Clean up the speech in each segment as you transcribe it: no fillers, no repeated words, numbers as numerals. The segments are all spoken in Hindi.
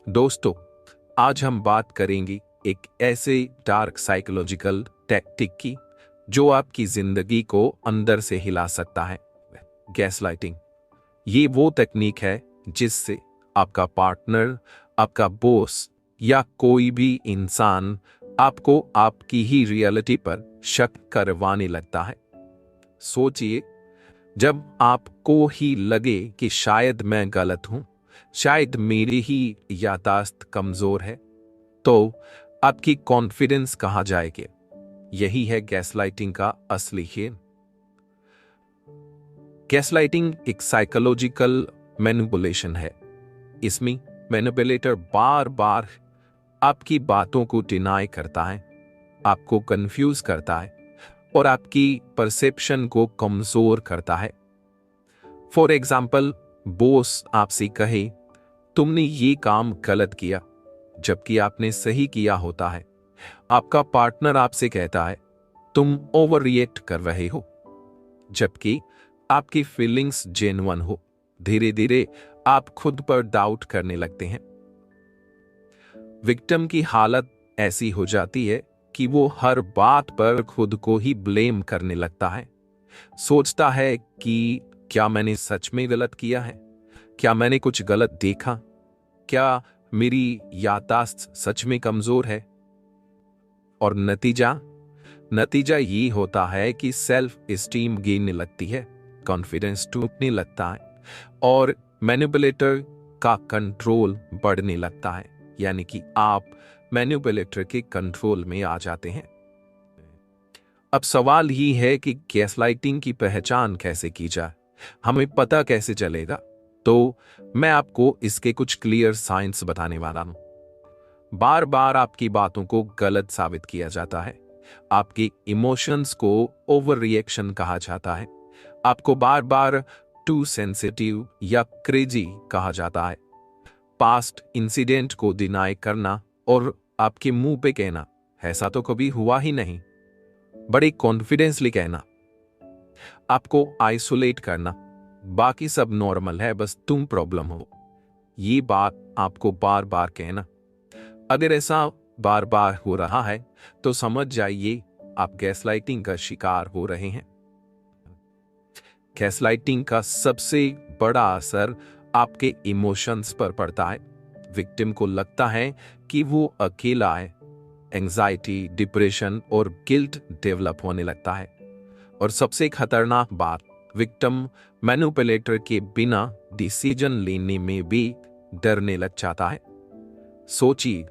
दोस्तों, आज हम बात करेंगे एक ऐसे डार्क साइकोलॉजिकल टैक्टिक की जो आपकी जिंदगी को अंदर से हिला सकता है। गैसलाइटिंग। ये वो तकनीक है जिससे आपका पार्टनर, आपका बॉस या कोई भी इंसान आपको आपकी ही रियलिटी पर शक करवाने लगता है। सोचिए, जब आपको ही लगे कि शायद मैं गलत हूं, शायद मेरी ही याददाश्त कमजोर है, तो आपकी कॉन्फिडेंस कहां जाएगी? यही है गैसलाइटिंग का असली खेल। गैसलाइटिंग एक साइकोलॉजिकल मैनिपुलेशन है। इसमें मैनिपुलेटर बार बार आपकी बातों को डिनाई करता है, आपको कंफ्यूज करता है और आपकी परसेप्शन को कमजोर करता है। फॉर एग्जाम्पल, बॉस आपसे कहे तुमने ये काम गलत किया जबकि आपने सही किया होता है। आपका पार्टनर आपसे कहता है तुम ओवर रिएक्ट कर रहे हो, जबकि आपकी फीलिंग्स जेन्युइन हो। धीरे धीरे आप खुद पर डाउट करने लगते हैं। विक्टिम की हालत ऐसी हो जाती है कि वो हर बात पर खुद को ही ब्लेम करने लगता है। सोचता है कि क्या मैंने सच में गलत किया है? क्या मैंने कुछ गलत देखा? क्या मेरी याददाश्त सच में कमजोर है? और नतीजा ये होता है कि सेल्फ एस्टीम गिरने लगती है, कॉन्फिडेंस टूटने लगता है और मैनिपुलेटर का कंट्रोल बढ़ने लगता है। यानी कि आप मैनिपुलेटर के कंट्रोल में आ जाते हैं। अब सवाल ही है कि गैसलाइटिंग की पहचान कैसे की जाए, हमें पता कैसे चलेगा? तो मैं आपको इसके कुछ क्लियर साइंस बताने वाला हूं। बार बार आपकी बातों को गलत साबित किया जाता है। आपकी इमोशंस को ओवर रिएक्शन कहा जाता है। आपको बार बार टू सेंसिटिव या क्रेजी कहा जाता है। पास्ट इंसिडेंट को डिनाई करना और आपके मुंह पे कहना ऐसा तो कभी हुआ ही नहीं, बड़े कॉन्फिडेंसली कहना। आपको आइसोलेट करना, बाकी सब नॉर्मल है, बस तुम प्रॉब्लम हो। ये बात आपको बार बार कहना। अगर ऐसा बार बार हो रहा है तो समझ जाइए आप गैसलाइटिंग का शिकार हो रहे हैं। गैसलाइटिंग का सबसे बड़ा असर आपके इमोशंस पर पड़ता है। विक्टिम को लगता है कि वो अकेला है। एंजाइटी, डिप्रेशन और गिल्ट डेवलप होने लगता है। और सबसे खतरनाक बात, विक्टिम मैनिपुलेटर के बिना डिसीजन लेने में भी डरने लग जाता है। सोचिए,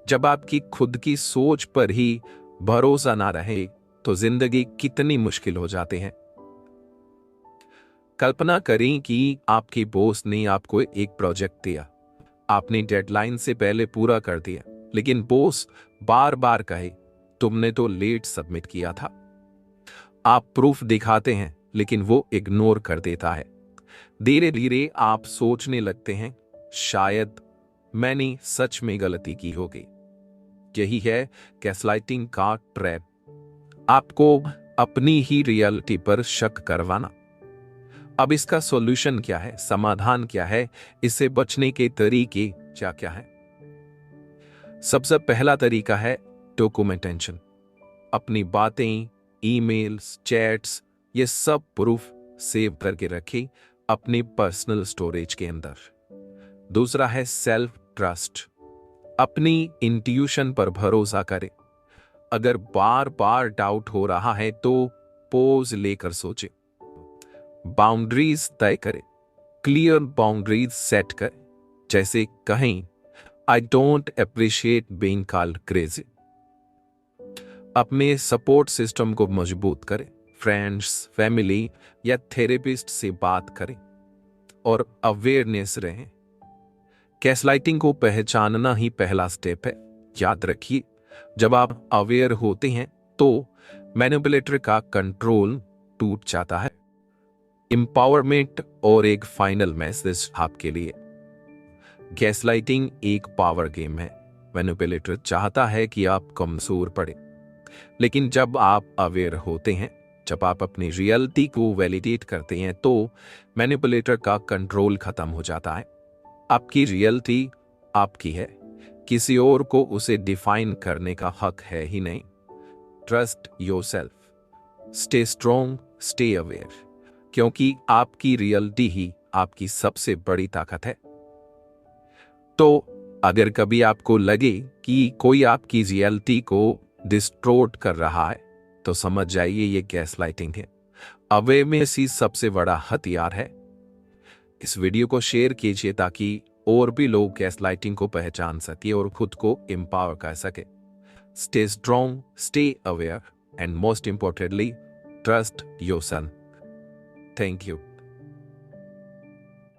जब आपकी खुद की सोच पर ही भरोसा ना रहे तो जिंदगी कितनी मुश्किल हो जाती है। कल्पना करें कि आपके बॉस ने आपको एक प्रोजेक्ट दिया, आपने डेडलाइन से पहले पूरा कर दिया, लेकिन बॉस बार बार कहे तुमने तो लेट सबमिट किया था। आप प्रूफ दिखाते हैं लेकिन वो इग्नोर कर देता है। धीरे धीरे आप सोचने लगते हैं शायद मैंने सच में गलती की होगी। यही है गैसलाइटिंग का ट्रैप, आपको अपनी ही रियलिटी पर शक करवाना। अब इसका सॉल्यूशन क्या है, समाधान क्या है, इससे बचने के तरीके क्या क्या है? सबसे पहला तरीका है डॉक्यूमेंटेशन। अपनी बातें, ईमेल्स, चैट्स, ये सब प्रूफ सेव करके रखें अपने पर्सनल स्टोरेज के अंदर। दूसरा है सेल्फ ट्रस्ट। अपनी इंट्यूशन पर भरोसा करें। अगर बार बार डाउट हो रहा है तो पॉज लेकर सोचें। बाउंड्रीज तय करें, क्लियर बाउंड्रीज सेट करें। जैसे कहें I don't appreciate being called crazy. अपने सपोर्ट सिस्टम को मजबूत करें। फ्रेंड्स, फैमिली या थेरेपिस्ट से बात करें और अवेयरनेस रहें। गैसलाइटिंग को पहचानना ही पहला स्टेप है। याद रखिए, जब आप अवेयर होते हैं तो मैनिपुलेटर का कंट्रोल टूट जाता है। एम्पावरमेंट और एक फाइनल मैसेज आपके लिए। गैसलाइटिंग एक पावर गेम है। मैनिपुलेटर चाहता है कि आप कमजोर पड़े, लेकिन जब आप अवेयर होते हैं, जब आप अपनी रियलिटी को वैलिडेट करते हैं तो मैनिपुलेटर का कंट्रोल खत्म हो जाता है। आपकी रियलिटी आपकी है, किसी और को उसे डिफाइन करने का हक है ही नहीं। Trust yourself, stay strong, stay aware, क्योंकि आपकी रियलिटी ही आपकी सबसे बड़ी ताकत है। तो अगर कभी आपको लगे कि कोई आपकी रियलिटी को डिस्ट्रोट कर रहा है, तो समझ जाइए ये गैसलाइटिंग है। अवेयरनेस सबसे बड़ा हथियार है। इस वीडियो को शेयर कीजिए ताकि और भी लोग गैसलाइटिंग को पहचान सके और खुद को एम्पावर कर सके। Stay strong, stay aware, and most importantly trust yourself. Thank you.